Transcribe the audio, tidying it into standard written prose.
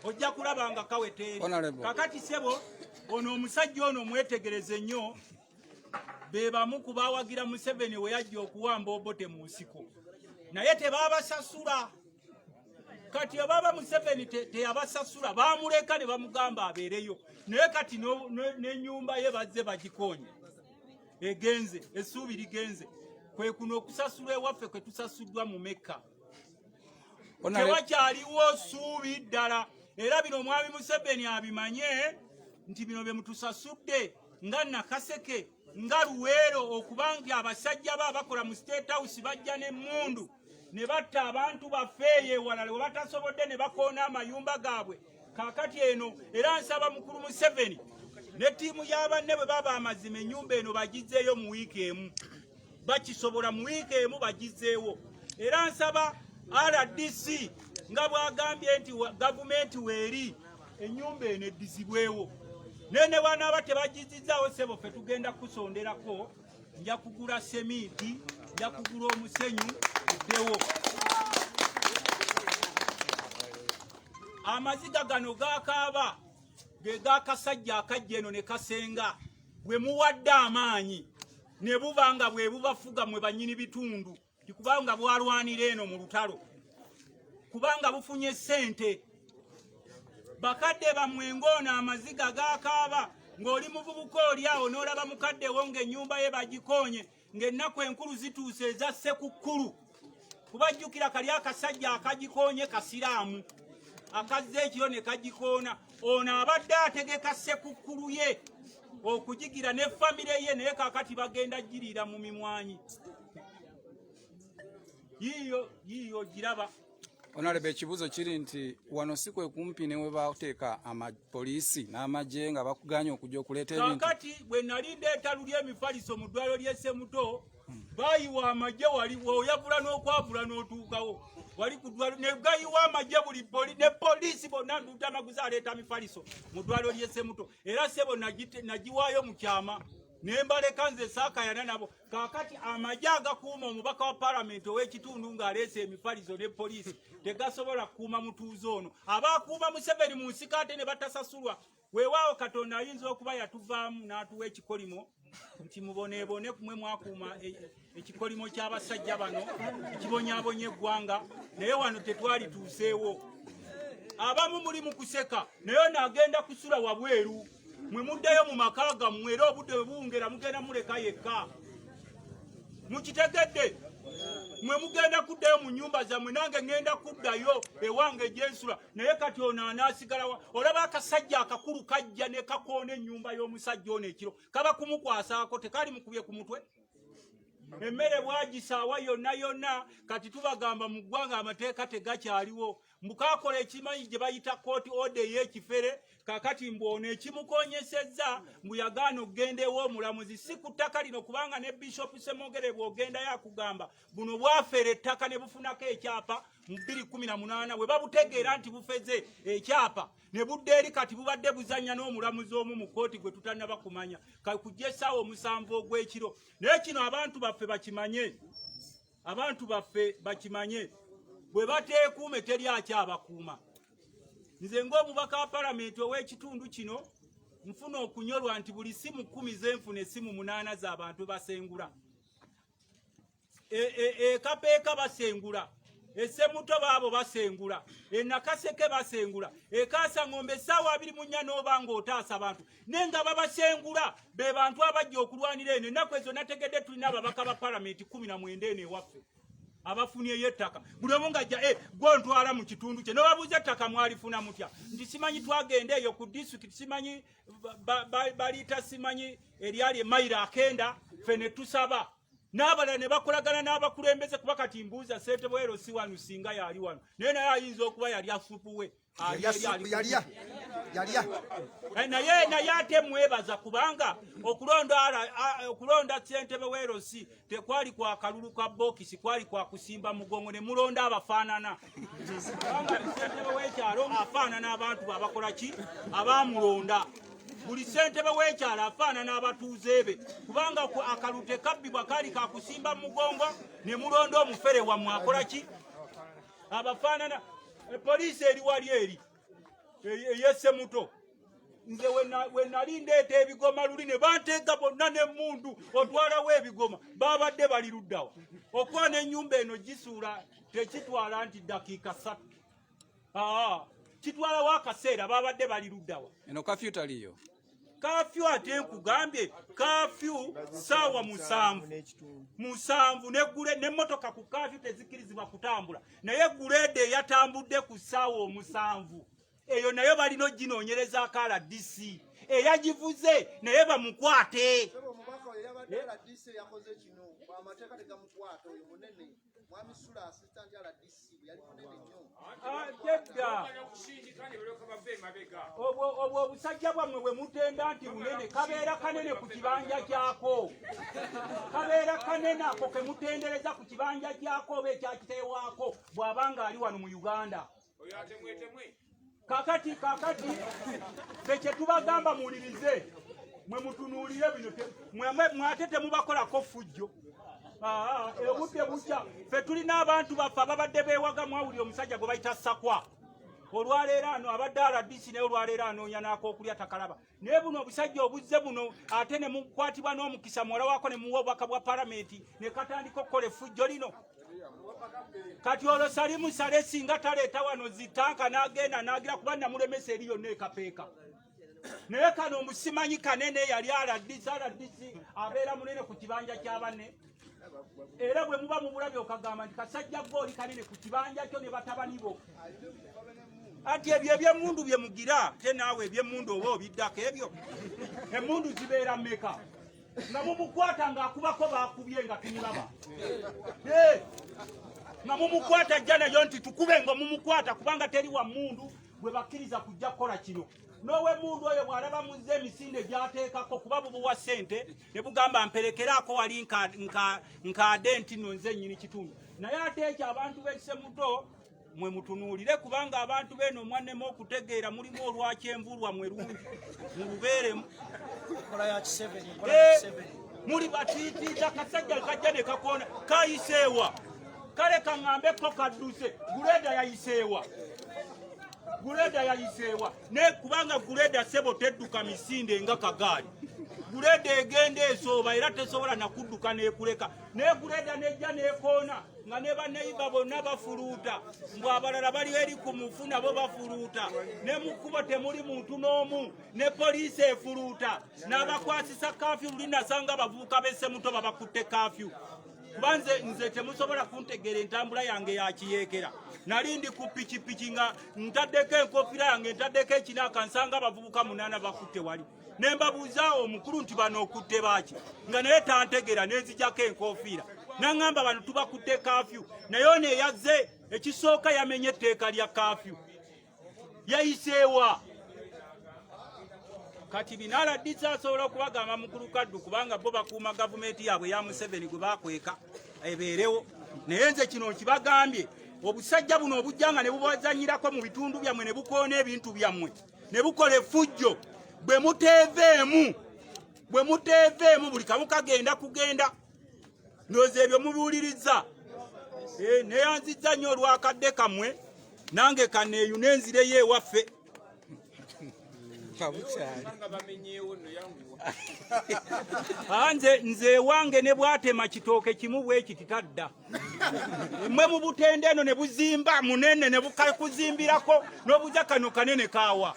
ojja kulaba nga kawete kakati sebo ono omusajja ono mwetegereze nnyo bebamu kubawagira Museveni we yajja okuwamba Obote mu nsiko naye tebabasasula kati obaba Museveni teyabasasula bamuleka ne bamugamba abeereyo naye kati n'ennyumba ye bazze bagikonye egenze essuubi ligenze kwe kuno okusasula ewaffe kwe tusasuddwa mu Mekka tewakyaliwo ssuubi ddala era bino omwami Museveni abimanye nti bino bye mutusasudde nga Nakaseke nga Luweero okubanga abasajja bakola mu State House bajja n'emmundu ne batta abantu bafeeye walala we batasobodde ne bakoona amayumba gaabwe kaakati eno era nsaba mukulu Museveni ne ttiimu y'abanne bwe baba amazima ennyumba eno bagizzeeyo mu wiiki emu bakisobola mu wiiki emu bagizzeewo era nsaba RDC nga bwagambye nti gavumenti weeri ennyumba eno eddizibwewo nene bwanaaba tebagizizzaawo sebo ffe tugenda kusonderako nja kugula semiiti nja kugula omusenyu uddewo amaziga gano gakaaba ge gakasajja akajja eno ne kasenga bwe muwadde amaanyi ne buba nga bwe bubafuga mwe bannyini bitundu kubanga bwalwanira eno mu lutalo kubanga bufunye ssente bakadde bammwe ng'ono amaziga gakaaba ng'oli muvubuka oli awo n'olaba mukaddewo ng'ennyumba ye bagikonye ng'ennaku enkulu zituuse eza Ssekukkulu kubajjukira kali akasajja akagikonye Kasiraamu akazze ekiro ne kagikoona ono abadde ategeka Ssekukkulu ye okugigira ne famire ye naye kaakati bagenda giriira mu mimwanyi yiyo giraba. Honorable ekibuzo kiri nti wano si kwe kumpi ne we bateeka amapoliisi n'amagye nga bakuganya okujja okuleeta ebintu kaakati bwe nali ndeeta luli emifaliso mu ddwaliro ly'e Ssemuto bayiwa amagye wali oyavula n'okwavula n'otuukawo wali ku ddwaliro ne gayiwa amagye buli ne poliisi bonna nduuta amaguzi aleeta mifaliso mu ddwaliro ly'e Ssemuto era sebo nagiwaayo mu kyama nembaleka nze saakayana nabo kaakati amagye agakuuma omubaka wa palamenti ow'ekitundu ng'aleese emifaliso ne poliisi tegasobola kukuuma mutuuze ono abaakuuma Museveni mu nsiko ate ne batasasulwa weewaawo Katonda ayinza okuba yatuvaamu n'atuwa ekikolimo nti muboneebone kumwe mwakuuma ekikolimo ky'abasajja bano ekibonyaabonya eggwanga naye wano tetwalituuseewo abamu muli mu kuseka naye n'agenda kusula wabweru mwe muddayo mu maka gammwe era obudde bwe buwungera mugenda muleka yekka mukitegedde mwe mugenda kuddayo mu nnyumba zammwe nange ngenda kuddayo ewange gyensula naye kati ono anaasigalawa olaba akasajja akakulu kajja ne kakoona ennyumba y'omusajja ono ekiro kaba kumukwasaako tekali mukubye ku mutwe emmere bwagisaawa yonna yonna kati tubagamba mu ggwanga amateeka tegakyaliwo mbukakola ekimanyi gye bayita kooti ode ey'ekifere kakati mbwono ekimukonyesezza mbu yagaana okugenda ew'omulamuzi si ku ttaka lino kubanga ne Bishop Ssemwogere bw'ogendayo akugamba buno bwafeera ettaka ne bufunako ekyapa mu 2018 bwe babutegeera nti bufeze ekyapa ne budde eri kati bubadde buzannya n'omulamuzi omu mu kooti gwe tutannaba kumanya kujja essaawa omusanvu ogw'ekiro naye kino abantu baffe bakimanye bwe bateekuume teri akyabakuuma nze ng'omubaka wa palamenti ow'ekitundu kino nfuna okunyolwa nti buli simu 10 zenfuna essimu 8 z'abantu basengula ekapeeka basengula Essemuto baabo basengula Nakaseke basengula Kaasangombe essaawa 24 n'oba ng'otaasa abantu naye nga babasengula be bantu abajja okulwanira eno ennaku ezo nategedde tulina ababaka ba palamenti 19 eno ewaffe abafunyeyo ettaka buli omu ng'ajja gwontwala mu kitundu kye n'obabuuza ettaka mwalifuna mutya nti simanyi twagenda eyo ku disitulikiti simanyi baliita simanyi eryali emayiro 9 ffe ne tusaba n'abalala ne bakolagana n'abakulembeze kuba kati mbuuza Ssentebwero si wano singa yali wano naye naye ayinza okuba yali asupuwe naye ate mwebaza kubanga okulonda Ssentebwero si tekwali kwa kalulu ka bokisi kwali kwa kusimba mugongo ne mulonda abafaanana kubanga ssentebe w'ekyalo afaanana abantu babakola ki abamulonda buli ssentebe w'ekyalo afaanana abatuuze be kubanga akalute kabbibwa kali kakusimba mugongo ne mulonda omufere wammwe akola ki abafaanana poliisi eri wali eri yese muto nze we nali ndeeta ebigoma luli ne banteeka bonna n'emmundu otwalawo ebigoma babadde bali luddawa okwana ennyumba eno gisuula tekitwala nti dakiika 3 kitwalawo akaseera babadde bali luddawa eno kafyu taliyo kafyu ate nkugambye kafyu saawa 7 n'emmotoka ku kafyu tezikkirizibwa kutambula naye guleede eyatambudde ku saawa 7 eyo nayo balina oginoonyereza RDC eyagivuze naye bamukwate obwo obusajja bwammwe bwe mutenda nti bunene kabeera kanene ku kibanja kyako kabeera kanene ako ke mutendereza ku kibanja kyako oba ekyakiteewaako bw'abanga ali wano mu Uganda kakati ffe tubagamba muwulirize mwe mutunuulire bino mwate temubakolako fujjo obudde bukya ffe tulina abantu baffe ababadde beewaga mwawulira omusajja gwe bayita Sakwa olwaleero ano abadde RDC naye olwaleero anoonya n'ak'okulya takalaba naye buno obusajja obuzze buno ate ne mukwatibwa n'omukisa muwala waako ne muwa obubaka bwa palamenti ne katandika okukola effujjo lino kati olwo Salimu Sale singa taleeta wano zitanka n'agenda n'agira kuba namulemesa eri yonna ekapeeka naye kano omusimanyi kanene yali RDC abeera munene ku kibanja kya banne era bwe muba mubulabye okagamba nti kasajja goli kanene ku kibanja kyo ne batabani bo ati ebyo ebyemmundu bye mugira te naawe ebyemmundu oba obiddako ebyo emmundu zibeera mmeka nga mumukwata ng'akubako bakubye nga tumulaba nga mumukwata ajja nayo nti tukube nga mumukwata kubanga teri wa mmundu bwe bakkiriza kujja kukola kino n'owe mmundu oyo bw'alaba muzze emisinde gy'ateekako kuba bubuwa ssente ne bugamba mperekeraako wali nkaade nti nno nze nnyini kitundu naye ate ekyo abantu b'ekise muto mwe mutunuulire kubanga abantu beeno omwannemu okutegeera mulimu olwakyenvu lwammwe lungi mulubeeremu muli batiitiita kasajja kajja ne kakoona kayiseewa kale kaŋŋambeko kadduse Guleda yayiseewa ne kubanga Guleda sebo tedduka misinde nga kagaali Guleda egenda esooba era tesobola nakudduka n'ekuleka ne Guleda nejja n'ekoona nga ne baneiba bonna bafuluuta mbw abalala bali eri ku mufu nabo bafuluuta ne mu kkubo temuli muntu n'omu ne poliisi efuluuta n'abakwasisa kafyu luli nasanga abavubuka b'esse muto babakutte kafyu kuba nze temusobola kuntegeera entambula yange yakiyeekera nali ndi ku pikipiki nga ntaddeko enkofiira yange ntaddeko ekinaaka nsanga abavubuka 8 bakutte wali ne mbabuuza omukulu nti bano okutte baaki nga naye tantegeera nenzijako enkofiira naŋŋamba bano tubakutte kafyu naye ono eyazze ekisooka yamenye etteeka lya kafyu yayiseewa kati binaala ddisa asobola okubagamba mukulu kaddu kubanga bo bakuuma gavumenti yaabwe ya Museveni gwe bakweka ebeerewo naye nze kino nkibagambye obusajja buno obujjanga ne bubazanyirako mu bitundu byammwe ne bukoona ebintu byammwe ne bukola effujjo bwe muteeveemu buli kamu kagenda kugenda ndowooza ebyo mubiwuliriza neyanzizza nnyo olwakadde kammwe nange kaneeyu n'enzireyo ewaffe nze ewange ne bwatema kitooke kimu bwe kititadda mmwe mu butende eno ne buzimba munene ne bukakuzimbirako n'obujja kano kanene kaawa